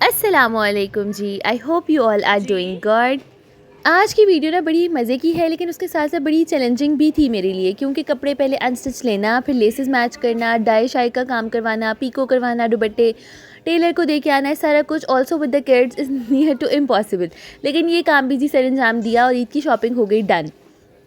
अस्सलामुअलैकुम जी। I hope you all are doing good. आज की वीडियो ना बड़ी मज़े की है, लेकिन उसके साथ साथ बड़ी चैलेंजिंग भी थी मेरे लिए, क्योंकि कपड़े पहले अनस्टिच लेना, फिर लेसेस मैच करना, डाई शाई का काम करवाना, पीको करवाना, दुपट्टे टेलर को दे के आना है, सारा कुछ also with the kids is near to impossible. लेकिन ये काम भी जी सर अंजाम दिया और ईद की शॉपिंग हो गई डन।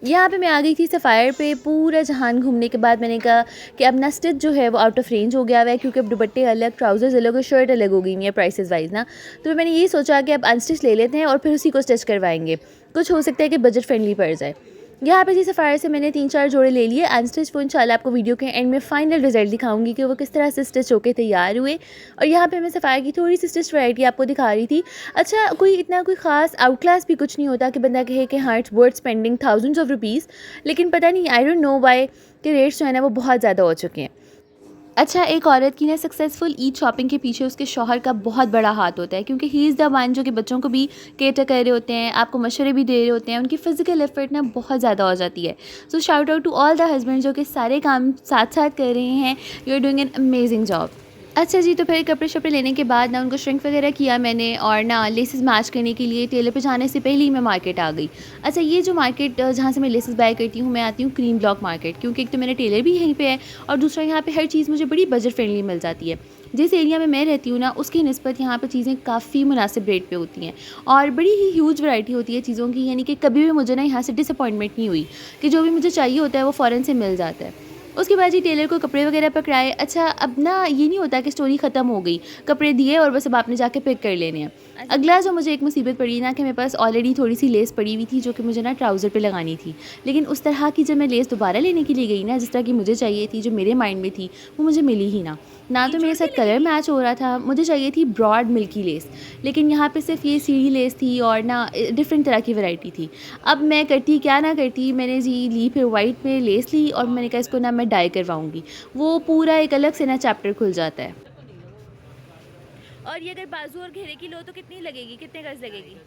यहाँ पे मैं आ गई थी सफ़ायर पे। पूरा जहान घूमने के बाद मैंने कहा कि अब ना स्टिच जो है वो आउट ऑफ रेंज हो गया हुआ है, क्योंकि अब दुपट्टे अलग, ट्राउजर्स अलग और शर्ट अलग हो गई हैं प्राइसेस वाइज ना। तो मैंने ये सोचा कि अब अनस्टिच ले लेते हैं और फिर उसी को स्टिच करवाएंगे, कुछ हो सकता है कि बजट फ्रेंडली पड़ जाए। यहाँ पे जी सफ़ायर से मैंने 3-4 जोड़े ले लिए अनस्टिच। वो इंशाल्लाह आपको वीडियो के एंड में फाइनल रिजल्ट दिखाऊंगी कि वो किस तरह से स्टिच होकर तैयार हुए। और यहाँ पे मैं सफ़ायर की थोड़ी सी स्टिच वैरायटी आपको दिखा रही थी। अच्छा, कोई ख़ास आउट क्लास भी कुछ नहीं होता कि बंदा कहे कि हाँ it's worth spending thousands of rupees, लेकिन पता नहीं आई डोंट नो वाई कि रेट्स जो है ना वो बहुत ज़्यादा हो चुके हैं। अच्छा, एक औरत की ना सक्सेसफुल ईद शॉपिंग के पीछे उसके शौहर का बहुत बड़ा हाथ होता है, क्योंकि ही इज़ द वन जो कि बच्चों को भी केटर कर रहे होते हैं, आपको मशवरे भी दे रहे होते हैं। उनकी फ़िज़िकल एफर्ट ना बहुत ज़्यादा हो जाती है। So shout out to all the husband जो कि सारे काम साथ साथ कर रहे हैं। You are doing an amazing job. अच्छा जी, तो फिर कपड़े शपड़े लेने के बाद ना उनको श्रिंक वगैरह किया मैंने, और ना लेसेस मैच करने के लिए टेलर पे जाने से पहले ही मैं मार्केट आ गई। अच्छा, ये जो मार्केट जहाँ से मैं लेसेस बाय करती हूँ, मैं आती हूँ क्रीम ब्लॉक मार्केट, क्योंकि एक तो मेरा टेलर भी यहीं पे है और दूसरा यहाँ पे हर चीज़ मुझे बड़ी बजट फ्रेंडली मिल जाती है। जिस एरिया में मैं रहती हूँ ना, उसकी निस्बत यहाँ पर चीज़ें काफ़ी मुनासिब रेट पे होती हैं और बड़ी ही ह्यूज वैरायटी होती है चीज़ों की। यानी कि कभी भी मुझे ना यहाँ से डिसअपॉइंटमेंट नहीं हुई कि जो भी मुझे चाहिए होता है वो फ़ौरन से मिल जाता है। उसके बाद जी टेलर को कपड़े वगैरह पकड़ाए। अच्छा, अब ना ये नहीं होता कि स्टोरी ख़त्म हो गई, कपड़े दिए और बस अब आपने जाके पिक कर लेने हैं। अगला जो मुझे एक मुसीबत पड़ी ना, कि मेरे पास ऑलरेडी थोड़ी सी लेस पड़ी हुई थी जो कि मुझे ना ट्राउज़र पे लगानी थी, लेकिन उस तरह की जब मैं लेस दोबारा लेने के लिए गई ना, जिस तरह की मुझे चाहिए थी, जो मेरे माइंड में थी, वो मुझे मिली ही ना तो मेरे साथ कलर मैच हो रहा था। मुझे चाहिए थी ब्रॉड मिल्की लेस, लेकिन यहाँ पे सिर्फ ये सीढ़ी लेस थी और ना डिफरेंट तरह की वैरायटी थी। अब मैं करती क्या ना करती, मैंने जी ली फिर वाइट में लेस ली और मैंने कहा इसको ना मैं डाई करवाऊंगी। वो पूरा एक अलग से ना चैप्टर खुल जाता है। और ये अगर बाजू और घेरे की लो तो कितनी लगेगी, कितने गज लगेगी?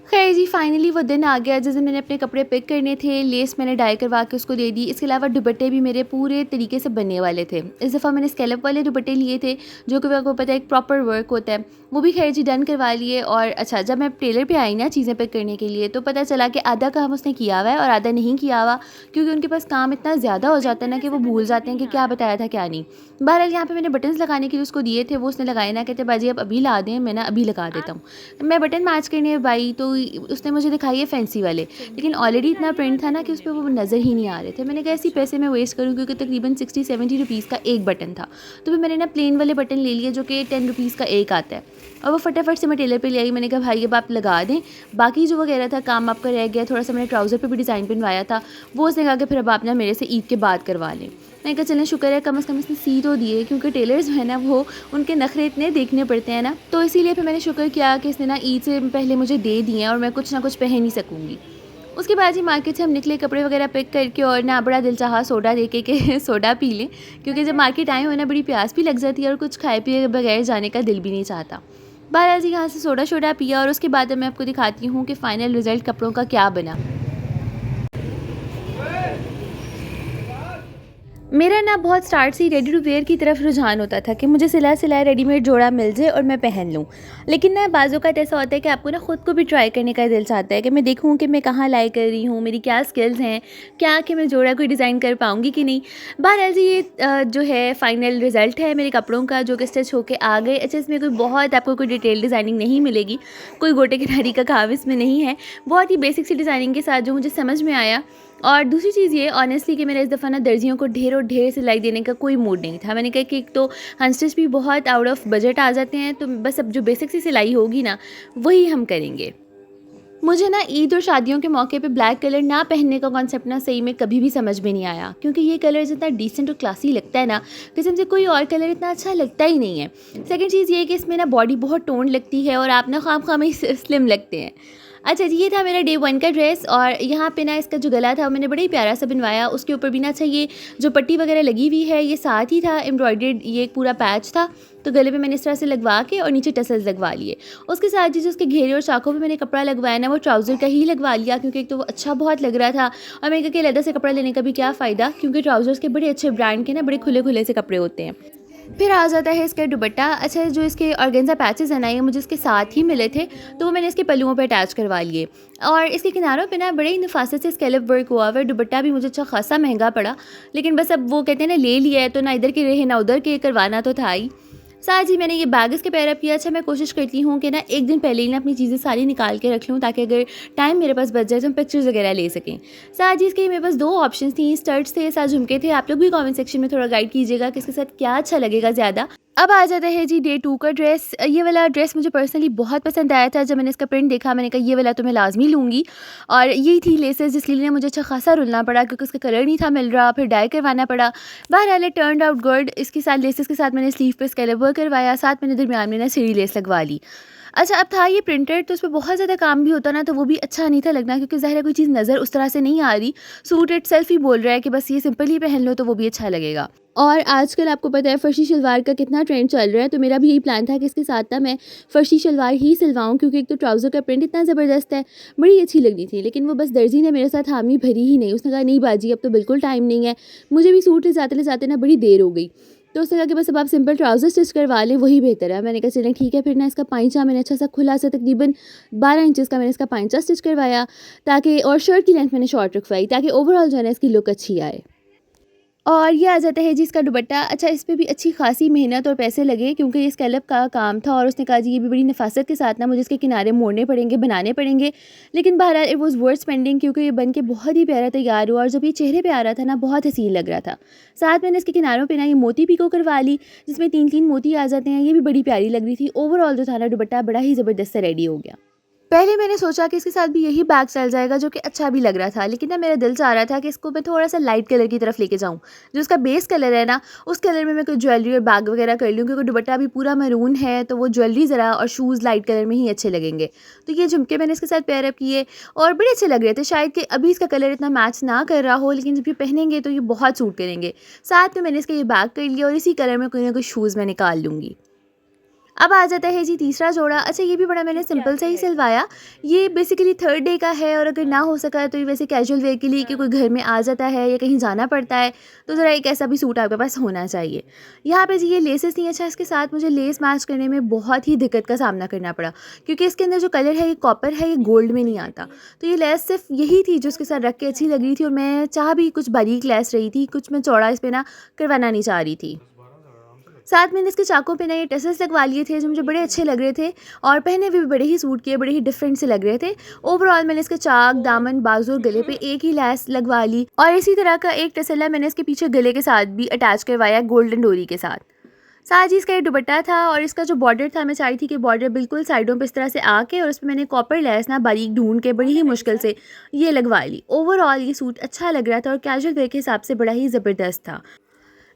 खैर जी, फाइनली वो दिन आ गया जिस दिन मैंने अपने कपड़े पिक करने थे। लेस मैंने डाई करवा के उसको दे दी। इसके अलावा दुपट्टे भी मेरे पूरे तरीके से बनने वाले थे। इस दफ़ा मैंने स्कैलप वाले दुपट्टे लिए थे, जो कि आपको पता है एक प्रॉपर वर्क होता है। वो भी खैर जी डन करवा लिए। और अच्छा, जब मैं टेलर पे आई ना चीज़ें पिक करने के लिए, तो पता चला कि आधा काम उसने किया हुआ है और आधा नहीं किया हुआ, क्योंकि उनके पास काम इतना ज़्यादा हो जाता है ना कि वो भूल जाते हैं कि क्या बताया था क्या नहीं। बहरहाल यहाँ पे मैंने बटन्स लगाने के लिए उसको दिए थे, वो उसने लगाए ना, कहते बाजी आप अभी ला दें, मैं ना अभी लगा देता हूँ। मैं बटन मैच करने बाई तो उसने मुझे दिखाई है फैंसी वाले, लेकिन ऑलरेडी इतना प्रिंट था ना कि उस पर वो नज़र ही नहीं आ रहे थे। मैंने कहा ऐसी पैसे मैं वेस्ट करूँ, क्योंकि तकरीबन 60-70 रुपीज़ का एक बटन था। तो फिर मैंने ना प्लेन वाले बटन ले लिए जो कि 10 रुपीज़ का एक आता है, और वो फटाफट से मैं टेलर पे ले आई। मैंने कहा भाई अब आप लगा दें, बाकी जो वगैरह था काम आपका रह गया। थोड़ा सा मैंने ट्राउज़र पे भी डिज़ाइन बनवाया था, वो उसने कहा कि फिर अब आप ना मेरे से ईद के बाद करवा लें। मैंने कहा चलें, शुक्र है कम से कम इसने सी तो दिए, क्योंकि टेलर्स जो है ना वो उनके नखरे इतने देखने पड़ते हैं ना, तो इसीलिए फिर मैंने शुक्र किया कि इसने ना ईद से पहले मुझे दे दिए हैं और मैं कुछ ना कुछ पहन ही सकूँगी। उसके बाद ही मार्केट से हम निकले कपड़े वगैरह पिक करके, और ना बड़ा दिल चाहा सोडा देके कि सोडा पी लें, क्योंकि जब मार्केट आए हुए ना बड़ी प्यास भी लग जाती है और कुछ खाए पिए बगैर जाने का दिल भी नहीं चाहता। बहरहाल जी यहाँ से सोडा शोडा पिया, और उसके बाद मैं आपको दिखाती हूँ कि फ़ाइनल रिज़ल्ट कपड़ों का क्या बना। मेरा ना बहुत स्टार्ट से ही रेडी टू वेयर की तरफ रुझान होता था कि मुझे सिला सिलाया रेडीमेड जोड़ा मिल जाए और मैं पहन लूँ। लेकिन ना बाज़ों का ऐसा होता है कि आपको ना ख़ुद को भी ट्राई करने का दिल चाहता है कि मैं देखूँ कि मैं कहाँ लाई कर रही हूँ, मेरी क्या स्किल्स हैं, क्या कि मैं जोड़ा कोई डिज़ाइन कर पाऊँगी कि नहीं। बहरहाल जी ये जो है फ़ाइनल रिज़ल्ट है मेरे कपड़ों का, जो कि स्टिच होके आ गए। अच्छा, इसमें कोई बहुत आपको कोई डिटेल डिज़ाइनिंग नहीं मिलेगी, कोई गोटे किनारी का काम इसमें नहीं है। बहुत ही बेसिक सी डिज़ाइनिंग के साथ जो मुझे समझ में आया। और दूसरी चीज़ ये ऑनेस्टली कि मेरा इस दफ़ा ना दर्जियों को ढेर और ढेर सिलाई देने का कोई मूड नहीं था। मैंने कहा कि एक तो अनस्टिच भी बहुत आउट ऑफ बजट आ जाते हैं, तो बस अब जो बेसिक सी सिलाई होगी ना वही हम करेंगे। मुझे ना ईद और शादियों के मौके पे ब्लैक कलर ना पहनने का कॉन्सेप्ट ना सही में कभी भी समझ में नहीं आया, क्योंकि ये कलर जितना डिसेंट और क्लासी लगता है ना, किस्म से कोई और कलर इतना अच्छा लगता ही नहीं है। सेकंड चीज़ ये है कि इसमें ना बॉडी बहुत टोन लगती है और आप ना खाम में स्लिम लगते हैं। अच्छा जी, ये था मेरा डे 1 का ड्रेस। और यहाँ पे ना इसका जो गला था मैंने बड़ा ही प्यारा सा बनवाया। उसके ऊपर भी ना अच्छा ये जो पट्टी वगैरह लगी हुई है ये साथ ही था एम्ब्रॉयडर्ड, ये एक पूरा पैच था, तो गले पे मैंने इस तरह से लगवा के और नीचे टसल्स लगवा लिए। उसके साथ ही जो उसके घेरे और चाकों पे मैंने कपड़ा लगवाया ना, वो ट्राउज़र का ही लगवा लिया, क्योंकि एक तो वो अच्छा बहुत लग रहा था, और मैंने कहा कि अलग से कपड़ा लेने का भी क्या फ़ायदा, क्योंकि ट्राउज़र्स के बड़े अच्छे ब्रांड के ना बड़े खुले खुले से कपड़े होते हैं। फिर आ जाता है इसका दुपट्टा। अच्छा, जो इसके ऑर्गेन्जा पैचेस हैं ना, ये मुझे इसके साथ ही मिले थे, तो वो मैंने इसके पल्लुओं पे अटैच करवा लिए। और इसके किनारों पे ना बड़े ही नफासत से स्कैलप वर्क हुआ हुआ है। दुपट्टा भी मुझे अच्छा खासा महंगा पड़ा, लेकिन बस अब वो कहते हैं ना, ले लिया है तो ना इधर के रहे ना उधर के, करवाना तो था ही। साथ ही मैंने ये बैग इसके पैर अप किया। अच्छा, मैं कोशिश करती हूँ कि ना एक दिन पहले ही ना अपनी चीज़ें सारी निकाल के रख लूँ, ताकि अगर टाइम मेरे पास बच जाए तो हम पिक्चर्स वगैरह ले सकें। साथ ही इसके मेरे पास 2 ऑप्शंस थी, स्टड्स थे, साथ झुमके थे। आप लोग भी कमेंट सेक्शन में थोड़ा गाइड कीजिएगा कि इसके साथ क्या अच्छा लगेगा ज़्यादा। अब आ जाता है जी डे 2 का ड्रेस। ये वाला ड्रेस मुझे पर्सनली बहुत पसंद आया था। जब मैंने इसका प्रिंट देखा, मैंने कहा ये वाला तो मैं लाजमी लूँगी। और यही थी लेसेस, जिसके लिए मुझे अच्छा खासा रुलना पड़ा, क्योंकि उसका कलर नहीं था मिल रहा, फिर डाई करवाना पड़ा। बहरहाल इट टर्न्ड आउट गुड। इसके साथ लेसेस के साथ मैंने स्लीव पे स्कैलप वर्क करवाया, साथ मैंने दरमियान में ना सीढ़ी लेस लगवा ली। अच्छा, अब था ये प्रिंटेड, तो उस पे बहुत ज़्यादा काम भी होता ना, तो वो भी अच्छा नहीं था लगना, क्योंकि ज़ाहिर है कोई चीज़ नज़र उस तरह से नहीं आ रही। सूट इटसेल्फ ही बोल रहा है कि बस ये सिंपल ही पहन लो तो वो भी अच्छा लगेगा। और आजकल आपको पता है फर्शी शलवार का कितना ट्रेंड चल रहा है, तो मेरा भी यही प्लान था कि इसके साथ ना मैं फर्शी शलवार ही सिलवाऊँ, क्योंकि एक तो ट्राउज़र का प्रिंट इतना ज़बरदस्त है, बड़ी अच्छी लगनी थी। लेकिन वो बस दर्जी ने मेरे साथ हामी भरी ही नहीं। उसने कहा नहीं बाजी, अब तो बिल्कुल टाइम नहीं है। मुझे भी सूट ले जाते ना बड़ी देर हो गई, तो उसने कहा कि बस अब आप सिंपल ट्राउज़र स्टिच करवा लें, वही बेहतर है। मैंने कहा चलें ठीक है। फिर ना इसका पाइंचा मैंने अच्छा सा खुला सा तकरीबन 12 इंचेस का मैंने इसका पाइंचा स्टिच करवाया, ताकि, और शर्ट की लेंथ मैंने शॉर्ट रखवाई, ताकि ओवरऑल जो है ना इसकी लुक अच्छी आए। और ये आ जाता है जी इसका दुपट्टा। अच्छा, इस पे भी अच्छी खासी मेहनत और पैसे लगे, क्योंकि ये स्कैलप का काम था, और उसने कहा जी ये भी बड़ी नफासत के साथ ना मुझे इसके किनारे मोड़ने पड़ेंगे, बनाने पड़ेंगे। लेकिन बहरहाल इट वाज़ वर्थ स्पेंडिंग, क्योंकि ये बन के बहुत ही प्यारा तैयार हुआ, और जब ये चेहरे पे आ रहा था ना, बहुत हसीन लग रहा था। साथ मैंने इसके किनारों पे ना ये मोती पिको करवा ली, जिसमें 3-3 मोती आ जाते हैं। ये भी बड़ी प्यारी लग रही थी। ओवरऑल जो था ना दुपट्टा बड़ा ही ज़बरदस्त से रेडी हो गया। पहले मैंने सोचा कि इसके साथ भी यही बैग चल जाएगा, जो कि अच्छा भी लग रहा था, लेकिन ना मेरा दिल चाह रहा था कि इसको मैं थोड़ा सा लाइट कलर की तरफ लेके जाऊँ। जो उसका बेस कलर है ना, उस कलर में मैं कोई ज्वेलरी और बैग वगैरह कर लूँ, क्योंकि दुपट्टा भी पूरा मैरून है, तो वो ज्वेलरी ज़रा और शूज़ लाइट कलर में ही अच्छे लगेंगे। तो ये झुमके मैंने इसके साथ पेयर अप किए, और बड़े अच्छे लग रहे थे। शायद कि अभी इसका कलर इतना मैच ना कर रहा हो, लेकिन जब ये पहनेंगे तो ये बहुत सूट करेंगे। साथ में मैंने इसका ये बैग कर लिया, और इसी कलर में कोई ना कोई शूज़ मैं निकाल लूँगी। अब आ जाता है जी तीसरा जोड़ा। अच्छा, ये भी बड़ा मैंने ये क्या सिंपल सा ही है? सिलवाया। ये बेसिकली 3rd डे का है, और अगर ना हो सका तो ये वैसे कैजुअल वेयर के लिए, कि कोई घर में आ जाता है या कहीं जाना पड़ता है, तो ज़रा एक ऐसा भी सूट आपके पास होना चाहिए। यहाँ पे जी ये लेसेस नहीं। अच्छा, इसके साथ मुझे लेस मैच करने में बहुत ही दिक्कत का सामना करना पड़ा, क्योंकि इसके अंदर जो कलर है ये कॉपर है, ये गोल्ड में नहीं आता। तो ये लेस सिर्फ यही थी जो उसके साथ रख के अच्छी लग रही थी, और मैं चाह भी कुछ बारीक लेस रही थी, कुछ मैं चौड़ा इस पर ना करवाना नहीं चाह रही थी। साथ मैंने इसके चाकों पे ना ये टसल्स लगवा लिए थे, जो मुझे बड़े अच्छे लग रहे थे, और पहने हुए भी बड़े ही सूट किए, बड़े ही डिफरेंट से लग रहे थे। ओवरऑल मैंने इसके चाक, दामन, बाजू और गले पे एक ही लैस लगवा ली, और इसी तरह का एक टसला मैंने इसके पीछे गले के साथ भी अटैच करवाया गोल्डन डोरी के साथ। साथ ही इसका ये दुपट्टा था, और इसका जो बॉर्डर था, मैं चाह रही थी कि बॉर्डर बिल्कुल साइडों पे इस तरह से आके, और उस पर मैंने कॉपर लेस ना बारीक ढूंढ के बड़ी ही मुश्किल से ये लगवा ली। ओवरऑल ये सूट अच्छा लग रहा था, और कैजुअल वेयर के हिसाब से बड़ा ही ज़बरदस्त था।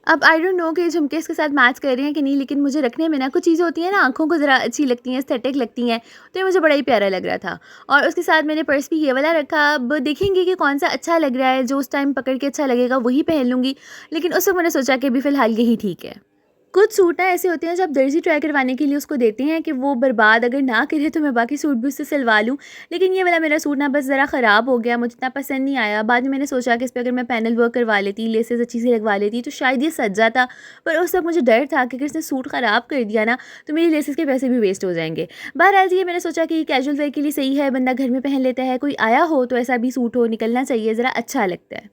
अब आई डोंट नो कि ये झुमके इसके साथ मैच कर रहे हैं कि नहीं, लेकिन मुझे रखने में ना कुछ चीज़ें होती हैं ना, आँखों को ज़रा अच्छी लगती हैं, एस्थेटिक लगती हैं, तो ये मुझे बड़ा ही प्यारा लग रहा था। और उसके साथ मैंने पर्स भी ये वाला रखा। अब देखेंगे कि कौन सा अच्छा लग रहा है, जो उस टाइम पकड़ के अच्छा लगेगा वही पहन लूँगी, लेकिन उस वक्त मैंने सोचा कि अभी फ़िलहाल यही ठीक है। कुछ सूट ना ऐसे होते हैं जब दर्जी ट्राई करवाने के लिए उसको देते हैं कि वो बर्बाद अगर ना करे तो मैं बाकी सूट भी उससे सिलवा लूँ, लेकिन ये वाला मेरा सूट ना बस ज़रा ख़राब हो गया, मुझे इतना पसंद नहीं आया। बाद में मैंने सोचा कि इस पर अगर मैं पैनल वर्क करवा लेती, लेसेस अच्छी से लगवा लेती, तो शायद ये सज जाता, पर उस वक्त मुझे डर था कि अगर इसने सूट ख़राब कर दिया ना, तो मेरी लेसेस के पैसे भी वेस्ट हो जाएंगे। बहरहाल ये मैंने सोचा कि कैजुअल वेयर के लिए सही है, बंदा घर में पहन लेता है, कोई आया हो तो ऐसा भी सूट हो, निकलना चाहिए, ज़रा अच्छा लगता है।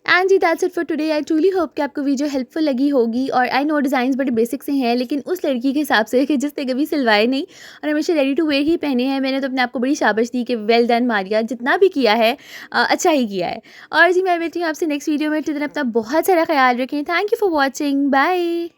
एंड जी that's it for today. I truly hope कि आपको वीडियो हेल्पफुल लगी होगी, और आई नो डिज़ाइंस बड़े बेसिक से हैं, लेकिन उस लड़की के हिसाब से कि जिसने कभी सिलवाए नहीं और हमेशा रेडी टू वेयर ही पहने हैं, मैंने तो अपने आप को बड़ी शाबाश दी कि वेल डन मारिया, जितना भी किया है अच्छा ही किया है। और जी मैं मिलती हूँ आपसे नेक्स्ट वीडियो में। तो अपना बहुत सारा ख्याल रखें। Thank you for watching. Bye.